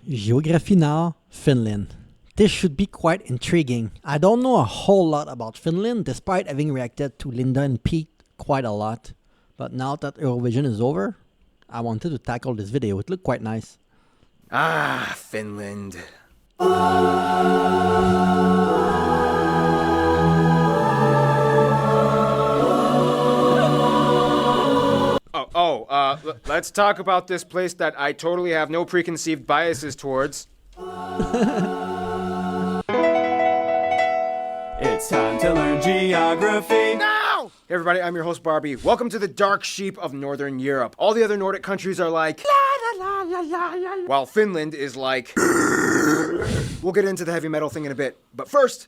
Géographie Nord, Finland. This should be quite intriguing. I don't know a whole lot about Finland, despite having reacted to Linda and Pete quite a lot. But now that Eurovision is over, I wanted to tackle this video. It looked quite nice. Ah, Finland. Let's talk about this place that I totally have no preconceived biases towards. It's time to learn geography. Now! Hey everybody, I'm your host Barbie. Welcome to the dark sheep of Northern Europe. All the other Nordic countries are like, la la la la la la, while Finland is like, we'll get into the heavy metal thing in a bit. But first,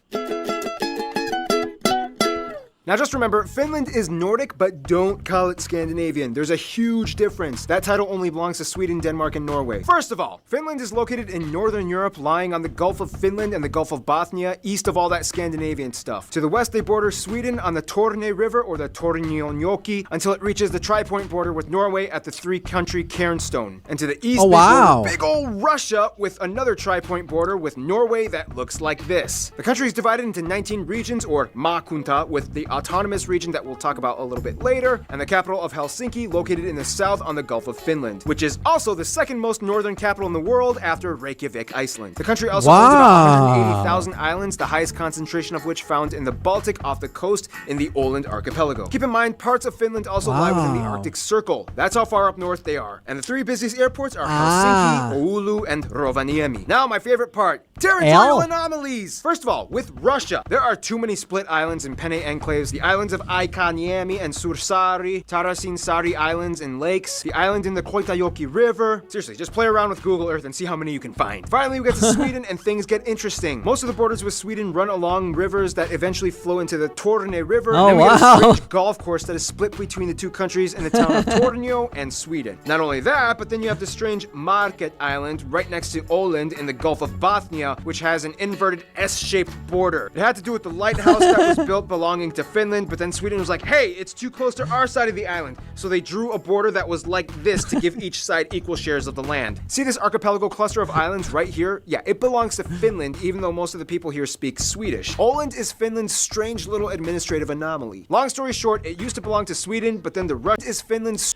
now just remember, Finland is Nordic, but don't call it Scandinavian. There's a huge difference. That title only belongs to Sweden, Denmark, and Norway. First of all, Finland is located in Northern Europe, lying on the Gulf of Finland and the Gulf of Bothnia, east of all that Scandinavian stuff. To the west, they border Sweden on the Torne River, or the Tornionjoki, until it reaches the tri-point border with Norway at the three-country Cairnstone. And to the east, they border big ol' Russia with another tri-point border with Norway that looks like this. The country is divided into 19 regions, or maakunta, with the autonomous region that we'll talk about a little bit later, and the capital of Helsinki, located in the south on the Gulf of Finland, which is also the second most northern capital in the world after Reykjavik, Iceland. The country also owns about 180,000 islands, the highest concentration of which found in the Baltic off the coast in the Åland archipelago. Keep in mind, parts of Finland also lie within the Arctic Circle. That's how far up north they are. And the three busiest airports are Helsinki, Oulu, and Rovaniemi. Now, my favorite part, territorial anomalies. First of all, with Russia, there are too many split islands and penne enclaves. The islands of Aikaniemi and Sursari, Tarasin-Sari Islands and lakes, the island in the Koitajoki River. Seriously, just play around with Google Earth and see how many you can find. Finally, we get to Sweden and things get interesting. Most of the borders with Sweden run along rivers that eventually flow into the Torne River. And then we get a strange golf course that is split between the two countries in the town of Tornio and Sweden. Not only that, but then you have the strange Market Island right next to Åland in the Gulf of Bothnia, which has an inverted S-shaped border. It had to do with the lighthouse that was built belonging to Finland, but then Sweden was like, hey, it's too close to our side of the island. So they drew a border that was like this to give each side equal shares of the land. See this archipelago cluster of islands right here? Yeah, it belongs to Finland, even though most of the people here speak Swedish. Åland is Finland's strange little administrative anomaly. Long story short, it used to belong to Sweden, but then the rest is Finland's.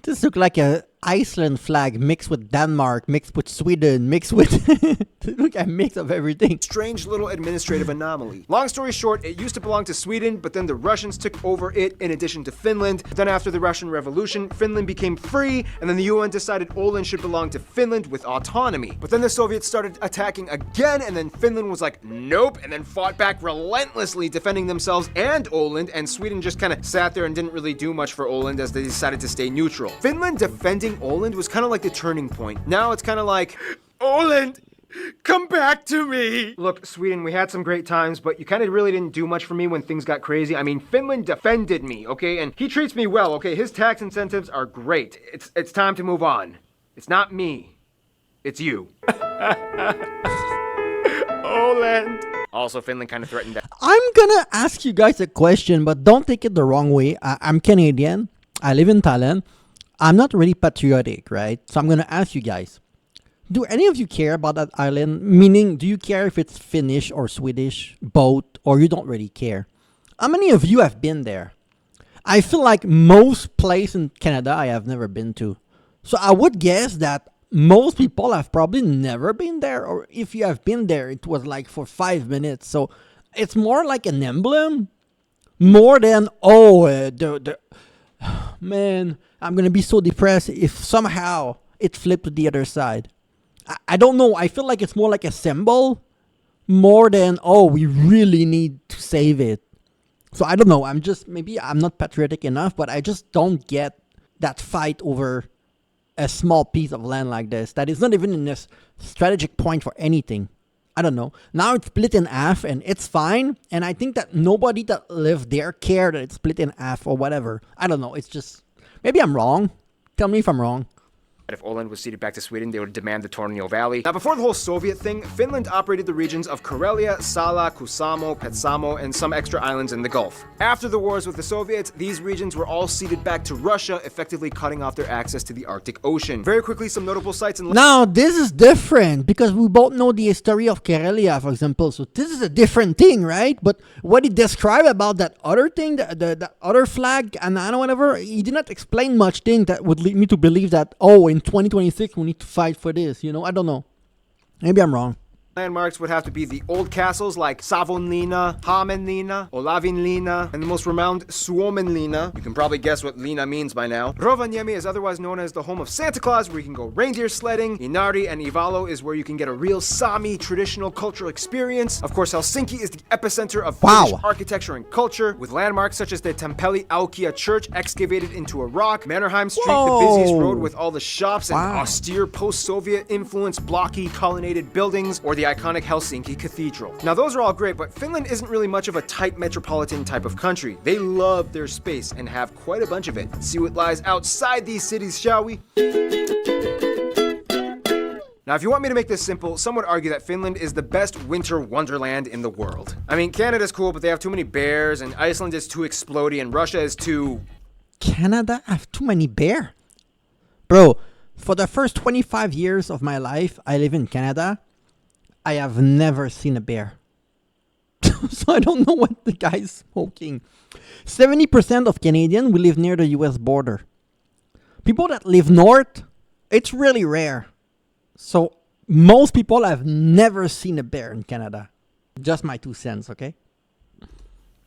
This looked like a Iceland flag mixed with Denmark, mixed with Sweden, mixed with... Look, a mix of everything. Strange little administrative anomaly. Long story short, it used to belong to Sweden, but then the Russians took over it in addition to Finland. Then after the Russian Revolution, Finland became free, and then the UN decided Åland should belong to Finland with autonomy. But then the Soviets started attacking again, and then Finland was like, nope, and then fought back relentlessly, defending themselves and Åland, and Sweden just kind of sat there and didn't really do much for Åland as they decided to stay neutral. Finland defending Åland was kind of like the turning point. Now it's kind of like, Åland, come back to me! Look, Sweden, we had some great times, but you kind of really didn't do much for me when things got crazy. I mean, Finland defended me, okay? And he treats me well, okay? His tax incentives are great. It's time to move on. It's not me. It's you. Åland. Also, Finland kind of threatened that. I'm gonna ask you guys a question, but don't take it the wrong way. I'm Canadian. I live in Thailand. I'm not really patriotic, right? So I'm gonna ask you guys. Do any of you care about that island? Meaning, do you care if it's Finnish or Swedish, both, or you don't really care? How many of you have been there? I feel like most places in Canada I have never been to. So I would guess that most people have probably never been there, or if you have been there, it was like for 5 minutes. So it's more like an emblem, more than, man, I'm gonna be so depressed if somehow it flipped to the other side. I don't know. I feel like it's more like a symbol more than, we really need to save it. So I don't know. Maybe I'm not patriotic enough, but I just don't get that fight over a small piece of land like this that is not even in a strategic point for anything. I don't know. Now it's split in half and it's fine. And I think that nobody that lived there cared that it's split in half or whatever. I don't know. It's just, maybe I'm wrong. Tell me if I'm wrong. If Åland was ceded back to Sweden, they would demand the Tornio Valley. Now, before the whole Soviet thing, Finland operated the regions of Karelia, Sala, Kuusamo, Petsamo, and some extra islands in the Gulf. After the wars with the Soviets, these regions were all ceded back to Russia, effectively cutting off their access to the Arctic Ocean. Very quickly, some notable sites in... Now, this is different because we both know the history of Karelia, for example. So this is a different thing, right? But what he described about that other thing, the other flag, and I don't know, whatever, he did not explain much thing that would lead me to believe that, oh, in 2026 we need to fight for this. You know, I don't know. Maybe I'm wrong. Landmarks would have to be the old castles like Savonlinna, Hämeenlinna, Olavinlinna, and the most renowned Suomenlinna. You can probably guess what Linna means by now. Rovaniemi is otherwise known as the home of Santa Claus, where you can go reindeer sledding. Inari and Ivalo is where you can get a real Sami traditional cultural experience. Of course, Helsinki is the epicenter of Finnish architecture and culture, with landmarks such as the Tempeli Aukia Church excavated into a rock, Mannerheim Street, the busiest road with all the shops and austere post-Soviet influenced blocky colonnaded buildings, or the iconic Helsinki Cathedral. Now, those are all great, but Finland isn't really much of a tight metropolitan type of country. They love their space and have quite a bunch of it. Let's see what lies outside these cities, shall we? Now, if you want me to make this simple, some would argue that Finland is the best winter wonderland in the world. I mean, Canada's cool, but they have too many bears, and Iceland is too explodey, and Russia is too... Canada have too many bear? Bro, for the first 25 years of my life, I live in Canada. I have never seen a bear. So I don't know what the guy's smoking. 70% of Canadians will live near the US border. People that live north, it's really rare. So most people have never seen a bear in Canada. Just my 2 cents, okay?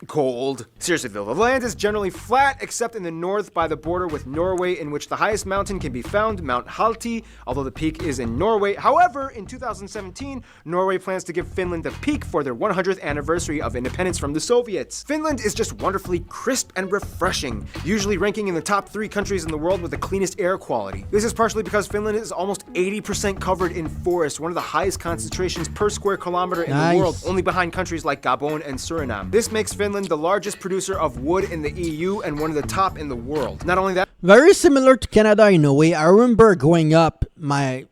Cold. Seriously though, the land is generally flat except in the north by the border with Norway, in which the highest mountain can be found, Mount Halti, although the peak is in Norway. However, in 2017, Norway plans to give Finland the peak for their 100th anniversary of independence from the Soviets. Finland is just wonderfully crisp and refreshing, usually ranking in the top 3 countries in the world with the cleanest air quality. This is partially because Finland is almost 80% covered in forest, one of the highest concentrations per square kilometer in the world, only behind countries like Gabon and Suriname. This makes Finland the largest producer of wood in the EU and one of the top in the world. Not only that, very similar to Canada in a way. I remember growing up, my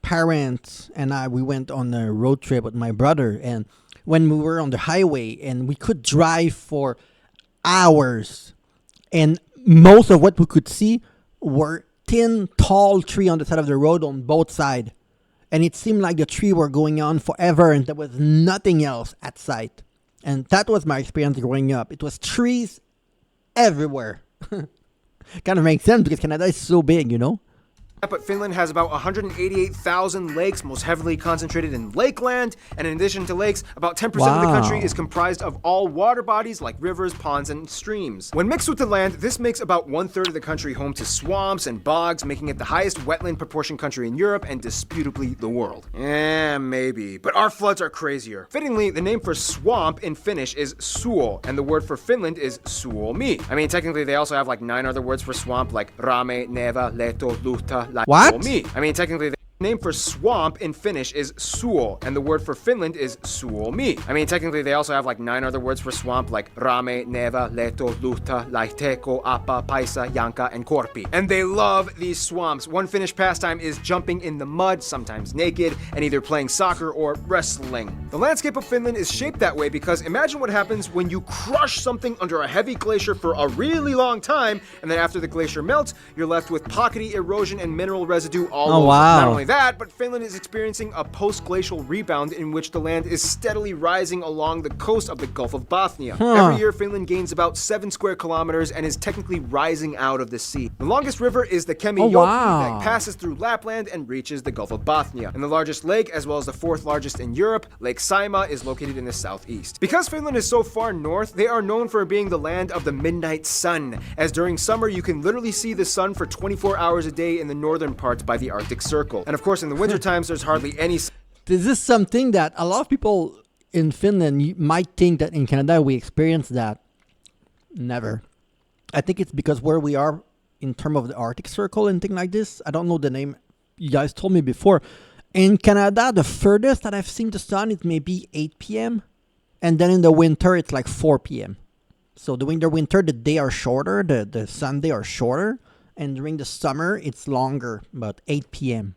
parents and we went on a road trip with my brother, and when we were on the highway and we could drive for hours, and most of what we could see were thin, tall tree on the side of the road on both sides. And it seemed like the tree were going on forever and there was nothing else at sight. And that was my experience growing up. It was trees everywhere. Kind of makes sense because Canada is so big, you know? but Finland has about 188,000 lakes, most heavily concentrated in lakeland, and in addition to lakes, about 10% of the country is comprised of all water bodies like rivers, ponds, and streams. When mixed with the land, this makes about 1/3 of the country home to swamps and bogs, making it the highest wetland proportion country in Europe and disputably the world. Maybe, but our floods are crazier. Fittingly, the name for swamp in Finnish is suo, and the word for Finland is suomi. I mean, technically, they also have like 9 other words for swamp, like rame, neva, leto, luhta, suomi. I mean, technically, the name for swamp in Finnish is suo, and the word for Finland is suomi. I mean, technically, they also have like 9 other words for swamp, like rame, neva, leto, luhta, laiteko, apa, paisa, janka, and korpi. And they love these swamps. One Finnish pastime is jumping in the mud, sometimes naked, and either playing soccer or wrestling. The landscape of Finland is shaped that way because imagine what happens when you crush something under a heavy glacier for a really long time, and then after the glacier melts, you're left with pockety erosion and mineral residue all over. Not only that, but Finland is experiencing a post-glacial rebound in which the land is steadily rising along the coast of the Gulf of Bothnia. Every year, Finland gains about 7 square kilometers and is technically rising out of the sea. The longest river is the Kemijoki that passes through Lapland and reaches the Gulf of Bothnia. And the largest lake, as well as the 4th largest in Europe, Lake Saima, is located in the southeast. Because Finland is so far north, they are known for being the land of the midnight sun, as during summer you can literally see the sun for 24 hours a day in the northern parts by the Arctic Circle. And of course, in the winter times, there's hardly any. This is something that a lot of people in Finland might think that in Canada we experience that. Never. I think it's because where we are in terms of the Arctic Circle and things like this. I don't know the name. You guys told me before. In Canada, the furthest that I've seen the sun is maybe 8 p.m. And then in the winter, it's like 4 p.m. So during the winter, the day are shorter. The sun day are shorter. and during the summer it's longer, about 8 p.m.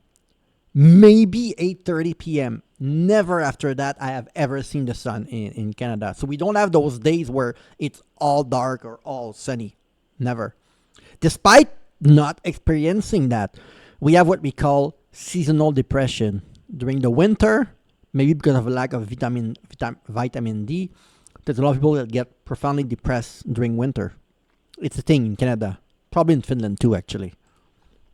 Maybe 8:30 p.m. Never after that I have ever seen the sun in Canada. So we don't have those days where it's all dark or all sunny. Never. Despite not experiencing that, we have what we call seasonal depression. During the winter, maybe because of a lack of vitamin D, there's a lot of people that get profoundly depressed during winter. It's a thing in Canada. Probably in Finland too, actually.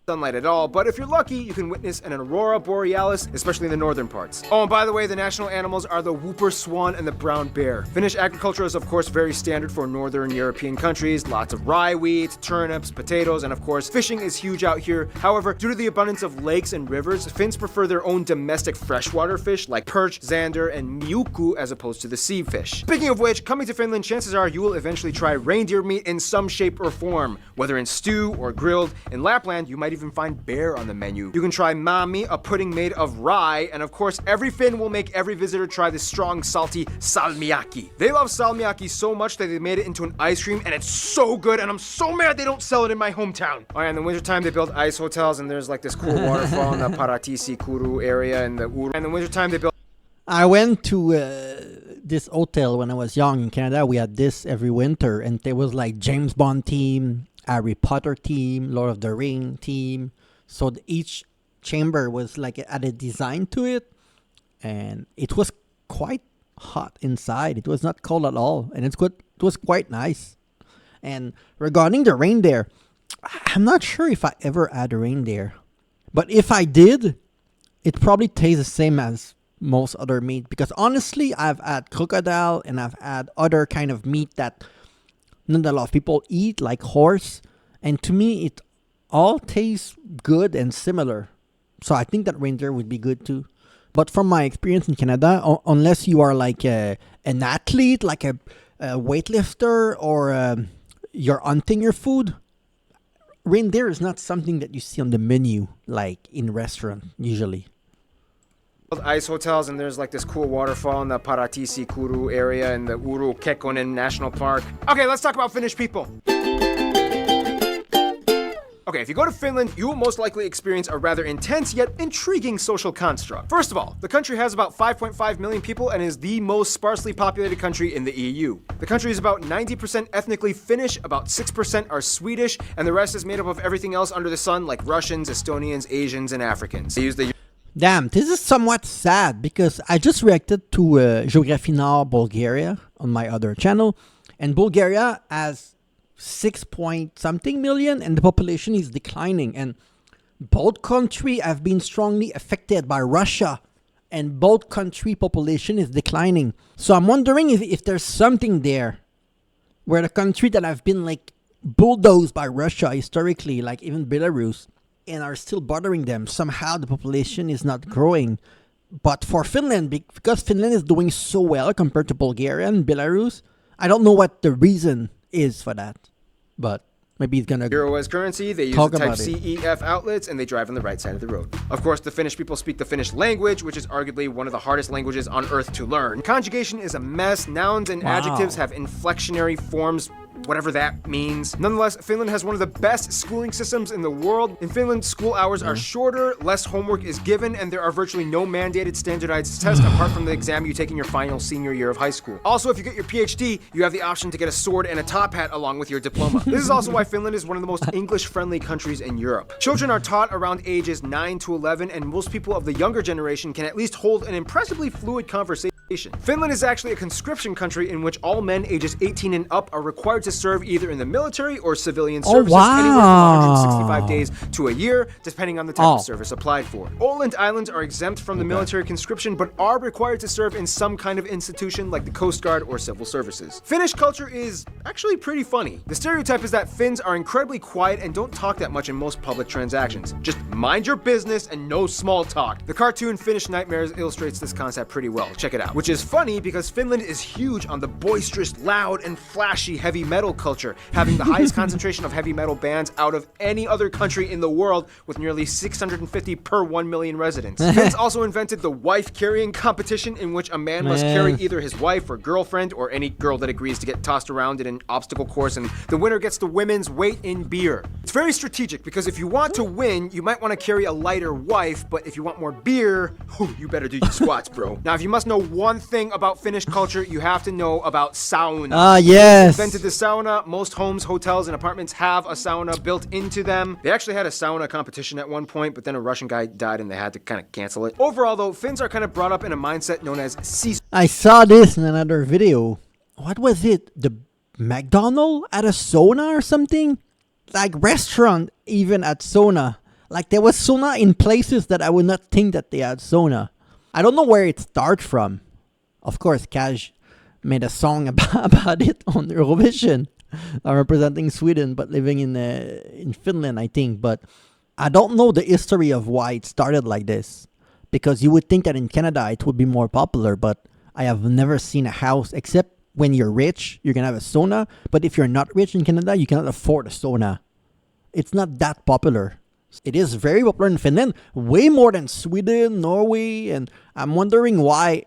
Sunlight at all, but if you're lucky, you can witness an aurora borealis, especially in the northern parts. Oh, and by the way, the national animals are the whooper swan and the brown bear. Finnish agriculture is of course very standard for northern European countries. Lots of rye wheat, turnips, potatoes, and of course fishing is huge out here. However, due to the abundance of lakes and rivers, Finns prefer their own domestic freshwater fish like perch, zander, and miuku as opposed to the sea fish. Speaking of which, coming to Finland, chances are you will eventually try reindeer meat in some shape or form, whether in stew or grilled. In Lapland, you might even find bear on the menu. You can try mami, a pudding made of rye, and of course every Finn will make every visitor try this strong, salty salmiakki. They love salmiakki so much that they made it into an ice cream, and it's so good, and I'm so mad they don't sell it in my hometown. Oh yeah, in the wintertime they build ice hotels, and there's like this cool waterfall in the Paratisi Kuru area in the Uru. And in the wintertime they build... I went to this hotel when I was young in Canada. We had this every winter, and there was like James Bond team, Harry Potter team, Lord of the Ring team. So each chamber was like had a design to it, and it was quite hot inside. It was not cold at all, and it was quite nice. And regarding the reindeer, I'm not sure if I ever had a reindeer, but if I did, it probably tastes the same as most other meat, because honestly, I've had crocodile and I've had other kind of meat that not a lot of people eat, like horse, and to me it all tastes good and similar. So I think that reindeer would be good too. But from my experience in Canada, unless you are like an athlete, like a weightlifter, or you're hunting your food, reindeer is not something that you see on the menu like in restaurant usually. Ice hotels, and there's like this cool waterfall in the Paratisi Kuru area in the Uru Kekkonen National Park. Okay, let's talk about Finnish people. Okay, if you go to Finland, you will most likely experience a rather intense yet intriguing social construct. First of all, the country has about 5.5 million people and is the most sparsely populated country in the EU. The country is about 90% ethnically Finnish, about 6% are Swedish, and the rest is made up of everything else under the sun, like Russians, Estonians, Asians, and Africans. They use the... Damn, this is somewhat sad because I just reacted to Géographie Nord Bulgaria on my other channel, and Bulgaria has 6 point something million and the population is declining, and both countries have been strongly affected by Russia, and both country population is declining. So I'm wondering if there's something there where the country that have been like bulldozed by Russia historically, like even Belarus, and are still bothering them, somehow the population is not growing. But for Finland, because Finland is doing so well compared to Bulgaria and Belarus, I don't know what the reason is for that, but maybe it's gonna Euro as currency, they use the type CEF outlets, and they drive on the right side of the road. Of course, the Finnish people speak the Finnish language, which is arguably one of the hardest languages on earth to learn. Conjugation is a mess. Nouns and adjectives have inflectionary forms, whatever that means. Nonetheless, Finland has one of the best schooling systems in the world. In Finland, school hours are shorter, less homework is given, and there are virtually no mandated standardized tests apart from the exam you take in your final senior year of high school. Also, if you get your PhD, you have the option to get a sword and a top hat along with your diploma. This is also why Finland is one of the most English-friendly countries in Europe. Children are taught around ages 9 to 11, and most people of the younger generation can at least hold an impressively fluid conversation. Finland is actually a conscription country in which all men ages 18 and up are required to serve either in the military or civilian services anywhere from 165 days to a year, depending on the type of service applied for. Åland Islands are exempt from the military conscription, but are required to serve in some kind of institution like the Coast Guard or civil services. Finnish culture is actually pretty funny. The stereotype is that Finns are incredibly quiet and don't talk that much in most public transactions. Just mind your business and no small talk. The cartoon Finnish Nightmares illustrates this concept pretty well. Check it out. Which is funny because Finland is huge on the boisterous, loud, and flashy heavy metal culture, having the highest concentration of heavy metal bands out of any other country in the world, with nearly 650 per 1 million residents. Finns also invented the wife carrying competition, in which a man must carry either his wife or girlfriend or any girl that agrees to get tossed around in an obstacle course, and the winner gets the women's weight in beer. It's very strategic because if you want to win, you might want to carry a lighter wife, but if you want more beer, you better do your squats, bro. Now, if you must know one thing about Finnish culture, you have to know about sauna. Ah, yes. Invented the sauna. Most homes, hotels, and apartments have a sauna built into them. They actually had a sauna competition at one point, but then a Russian guy died and they had to kind of cancel it. Overall, though, Finns are kind of brought up in a mindset known as sisu. I saw this in another video. What was it? The McDonald's at a sauna or something? Like restaurant even at sauna. Like there was sauna in places that I would not think that they had sauna. I don't know where it starts from. Of course, Cash made a song about it on Eurovision. Representing Sweden but living in Finland, I think. But I don't know the history of why it started like this. Because you would think that in Canada it would be more popular, but I have never seen a house, except when you're rich, you're going to have a sauna. But if you're not rich in Canada, you cannot afford a sauna. It's not that popular. It is very popular in Finland, way more than Sweden, Norway, and I'm wondering why,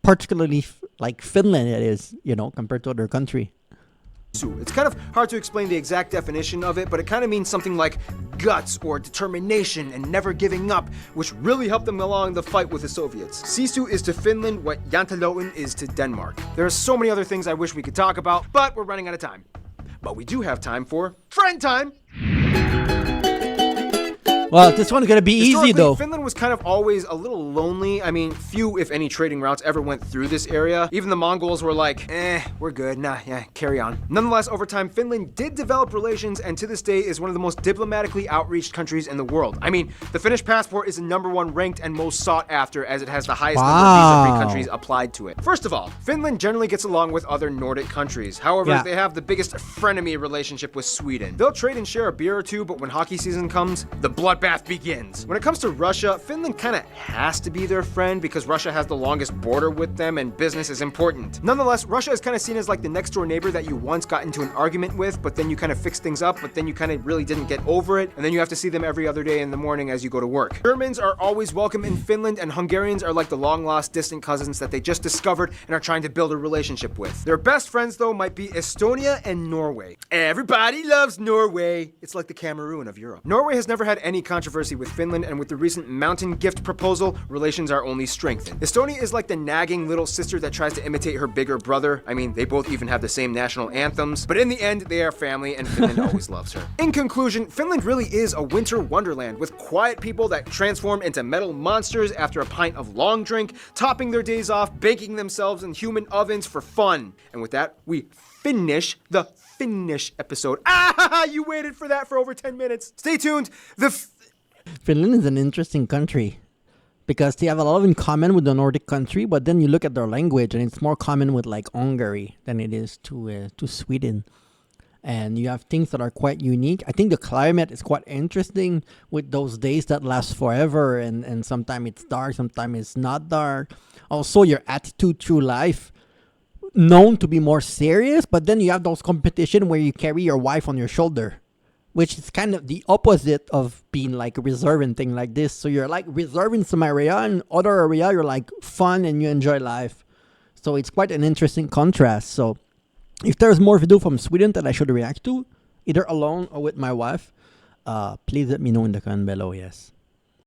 particularly like Finland it is, compared to other country. It's kind of hard to explain the exact definition of it, but it kind of means something like guts or determination and never giving up, which really helped them along the fight with the Soviets. Sisu is to Finland what Jantaloen is to Denmark. There are so many other things I wish we could talk about, but we're running out of time. But we do have time for friend time! Well, this one's gonna be easy though. Finland was kind of always a little lonely. I mean, few, if any, trading routes ever went through this area. Even the Mongols were like, we're good. Nah, yeah, carry on. Nonetheless, over time, Finland did develop relations and to this day is one of the most diplomatically outreached countries in the world. I mean, the Finnish passport is the #1 ranked and most sought after as it has the highest number of visa-free countries applied to it. First of all, Finland generally gets along with other Nordic countries. However, they have the biggest frenemy relationship with Sweden. They'll trade and share a beer or two, but when hockey season comes, the bloodbath begins. When it comes to Russia, Finland kind of has to be their friend because Russia has the longest border with them and business is important. Nonetheless, Russia is kind of seen as like the next door neighbor that you once got into an argument with, but then you kind of fixed things up, but then you kind of really didn't get over it, and then you have to see them every other day in the morning as you go to work. Germans are always welcome in Finland, and Hungarians are like the long-lost distant cousins that they just discovered and are trying to build a relationship with. Their best friends, though, might be Estonia and Norway. Everybody loves Norway. It's like the Cameroon of Europe. Norway has never had any controversy with Finland, and with the recent mountain gift proposal, relations are only strengthened. Estonia is like the nagging little sister that tries to imitate her bigger brother. I mean, they both even have the same national anthems, but in the end, they are family, and Finland always loves her. In conclusion, Finland really is a winter wonderland with quiet people that transform into metal monsters after a pint of long drink, topping their days off, baking themselves in human ovens for fun. And with that, we finish the Finnish episode. You waited for that for over 10 minutes. Stay tuned. Finland is an interesting country because they have a lot in common with the Nordic country, but then you look at their language and it's more common with like Hungary than it is to Sweden. And you have things that are quite unique. I think the climate is quite interesting with those days that last forever, and sometimes it's dark, sometimes it's not dark. Also, your attitude through life, known to be more serious, but then you have those competition where you carry your wife on your shoulder, which is kind of the opposite of being like reserved and thing like this. So you're like reserved in some area, and other area you're like fun and you enjoy life. So it's quite an interesting contrast. So if there's more video from Sweden that I should react to, either alone or with my wife, please let me know in the comment below, yes.